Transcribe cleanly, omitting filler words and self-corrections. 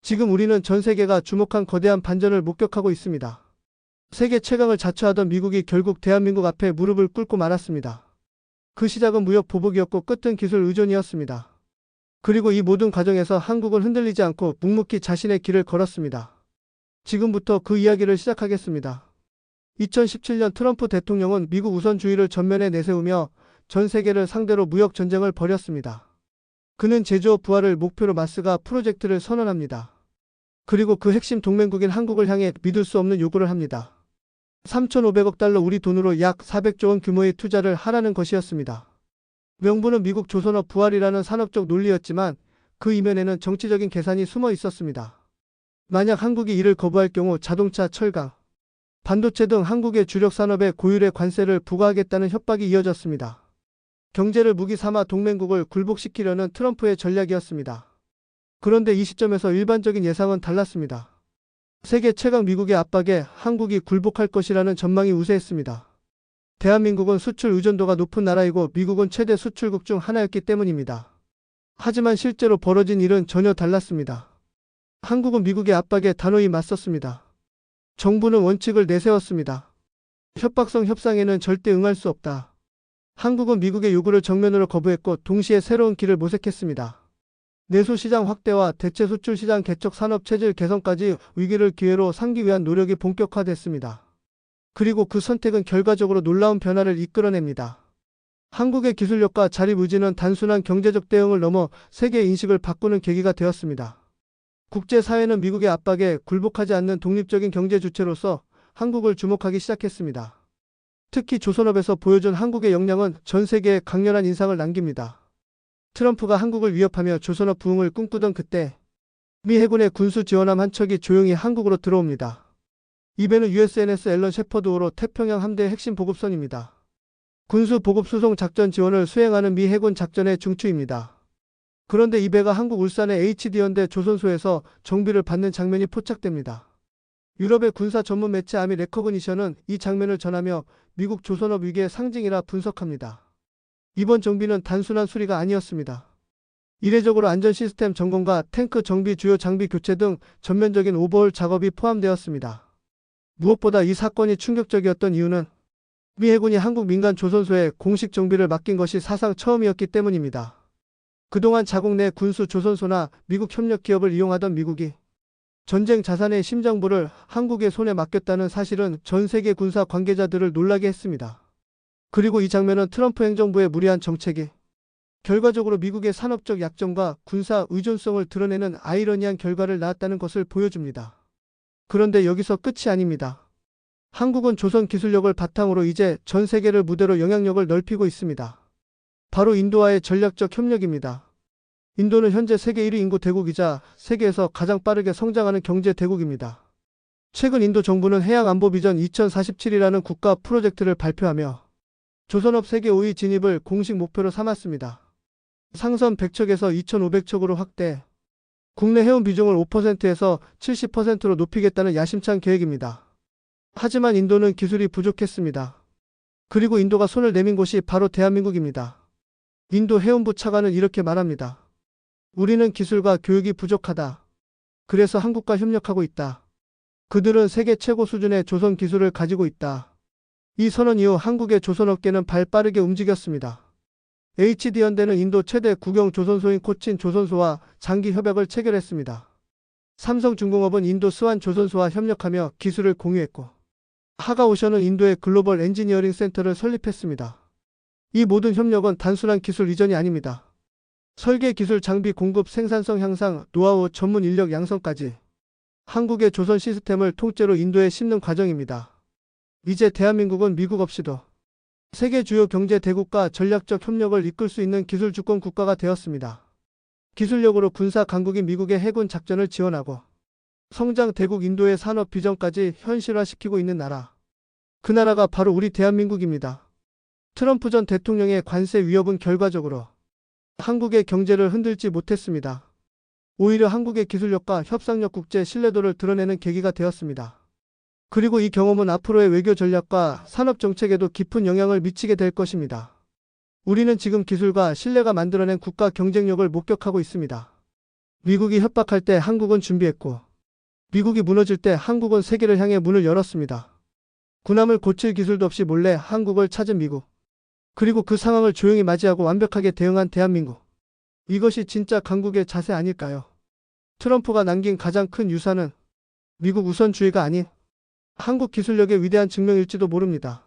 지금 우리는 전 세계가 주목한 거대한 반전을 목격하고 있습니다. 세계 최강을 자처하던 미국이 결국 대한민국 앞에 무릎을 꿇고 말았습니다. 그 시작은 무역 보복이었고 끝은 기술 의존이었습니다. 그리고 이 모든 과정에서 한국은 흔들리지 않고 묵묵히 자신의 길을 걸었습니다. 지금부터 그 이야기를 시작하겠습니다. 2017년 트럼프 대통령은 미국 우선주의를 전면에 내세우며 전 세계를 상대로 무역 전쟁을 벌였습니다. 그는 제조업 부활을 목표로 마스가 프로젝트를 선언합니다. 그리고 그 핵심 동맹국인 한국을 향해 믿을 수 없는 요구를 합니다. 3,500억 달러 우리 돈으로 약 400조 원 규모의 투자를 하라는 것이었습니다. 명분은 미국 조선업 부활이라는 산업적 논리였지만 그 이면에는 정치적인 계산이 숨어 있었습니다. 만약 한국이 이를 거부할 경우 자동차, 철강, 반도체 등 한국의 주력 산업에 고율의 관세를 부과하겠다는 협박이 이어졌습니다. 경제를 무기 삼아 동맹국을 굴복시키려는 트럼프의 전략이었습니다. 그런데 이 시점에서 일반적인 예상은 달랐습니다. 세계 최강 미국의 압박에 한국이 굴복할 것이라는 전망이 우세했습니다. 대한민국은 수출 의존도가 높은 나라이고 미국은 최대 수출국 중 하나였기 때문입니다. 하지만 실제로 벌어진 일은 전혀 달랐습니다. 한국은 미국의 압박에 단호히 맞섰습니다. 정부는 원칙을 내세웠습니다. 협박성 협상에는 절대 응할 수 없다. 한국은 미국의 요구를 정면으로 거부했고 동시에 새로운 길을 모색했습니다. 내수시장 확대와 대체 수출시장 개척 산업체질 개선까지 위기를 기회로 삼기 위한 노력이 본격화됐습니다. 그리고 그 선택은 결과적으로 놀라운 변화를 이끌어냅니다. 한국의 기술력과 자립 의지는 단순한 경제적 대응을 넘어 세계의 인식을 바꾸는 계기가 되었습니다. 국제사회는 미국의 압박에 굴복하지 않는 독립적인 경제 주체로서 한국을 주목하기 시작했습니다. 특히 조선업에서 보여준 한국의 역량은 전 세계에 강렬한 인상을 남깁니다. 트럼프가 한국을 위협하며 조선업 부흥을 꿈꾸던 그때 미 해군의 군수 지원함 한 척이 조용히 한국으로 들어옵니다. 이 배는 USNS 앨런 셰퍼드호로 태평양 함대의 핵심 보급선입니다. 군수 보급 수송 작전 지원을 수행하는 미 해군 작전의 중추입니다. 그런데 이 배가 한국 울산의 HD연대 조선소에서 정비를 받는 장면이 포착됩니다. 유럽의 군사 전문 매체 아미 레커그니션은 이 장면을 전하며 미국 조선업 위기의 상징이라 분석합니다. 이번 정비는 단순한 수리가 아니었습니다. 이례적으로 안전 시스템 점검과 탱크 정비, 주요 장비 교체 등 전면적인 오버홀 작업이 포함되었습니다. 무엇보다 이 사건이 충격적이었던 이유는 미 해군이 한국 민간 조선소에 공식 정비를 맡긴 것이 사상 처음이었기 때문입니다. 그동안 자국 내 군수 조선소나 미국 협력 기업을 이용하던 미국이 전쟁 자산의 심장부를 한국의 손에 맡겼다는 사실은 전 세계 군사 관계자들을 놀라게 했습니다. 그리고 이 장면은 트럼프 행정부의 무리한 정책이 결과적으로 미국의 산업적 약점과 군사 의존성을 드러내는 아이러니한 결과를 낳았다는 것을 보여줍니다. 그런데 여기서 끝이 아닙니다. 한국은 조선 기술력을 바탕으로 이제 전 세계를 무대로 영향력을 넓히고 있습니다. 바로 인도와의 전략적 협력입니다. 인도는 현재 세계 1위 인구 대국이자 세계에서 가장 빠르게 성장하는 경제 대국입니다. 최근 인도 정부는 해양안보 비전 2047이라는 국가 프로젝트를 발표하며 조선업 세계 5위 진입을 공식 목표로 삼았습니다. 상선 100척에서 2,500척으로 확대, 국내 해운 비중을 5%에서 70%로 높이겠다는 야심찬 계획입니다. 하지만 인도는 기술이 부족했습니다. 그리고 인도가 손을 내민 곳이 바로 대한민국입니다. 인도 해운부 차관은 이렇게 말합니다. 우리는 기술과 교육이 부족하다. 그래서 한국과 협력하고 있다. 그들은 세계 최고 수준의 조선 기술을 가지고 있다. 이 선언 이후 한국의 조선업계는 발 빠르게 움직였습니다. HD연대는 인도 최대 국영 조선소인 코친 조선소와 장기 협약을 체결했습니다. 삼성중공업은 인도 스완 조선소와 협력하며 기술을 공유했고, 하가오션은 인도의 글로벌 엔지니어링 센터를 설립했습니다. 이 모든 협력은 단순한 기술 이전이 아닙니다. 설계 기술 장비 공급 생산성 향상, 노하우 전문 인력 양성까지 한국의 조선 시스템을 통째로 인도에 심는 과정입니다. 이제 대한민국은 미국 없이도 세계 주요 경제 대국과 전략적 협력을 이끌 수 있는 기술 주권 국가가 되었습니다. 기술력으로 군사 강국인 미국의 해군 작전을 지원하고 성장 대국 인도의 산업 비전까지 현실화시키고 있는 나라. 그 나라가 바로 우리 대한민국입니다. 트럼프 전 대통령의 관세 위협은 결과적으로 한국의 경제를 흔들지 못했습니다. 오히려 한국의 기술력과 협상력, 국제 신뢰도를 드러내는 계기가 되었습니다. 그리고 이 경험은 앞으로의 외교 전략과 산업 정책에도 깊은 영향을 미치게 될 것입니다. 우리는 지금 기술과 신뢰가 만들어낸 국가 경쟁력을 목격하고 있습니다. 미국이 협박할 때 한국은 준비했고, 미국이 무너질 때 한국은 세계를 향해 문을 열었습니다. 군함을 고칠 기술도 없이 몰래 한국을 찾은 미국. 그리고 그 상황을 조용히 맞이하고 완벽하게 대응한 대한민국. 이것이 진짜 강국의 자세 아닐까요? 트럼프가 남긴 가장 큰 유산은 미국 우선주의가 아닌 한국 기술력의 위대한 증명일지도 모릅니다.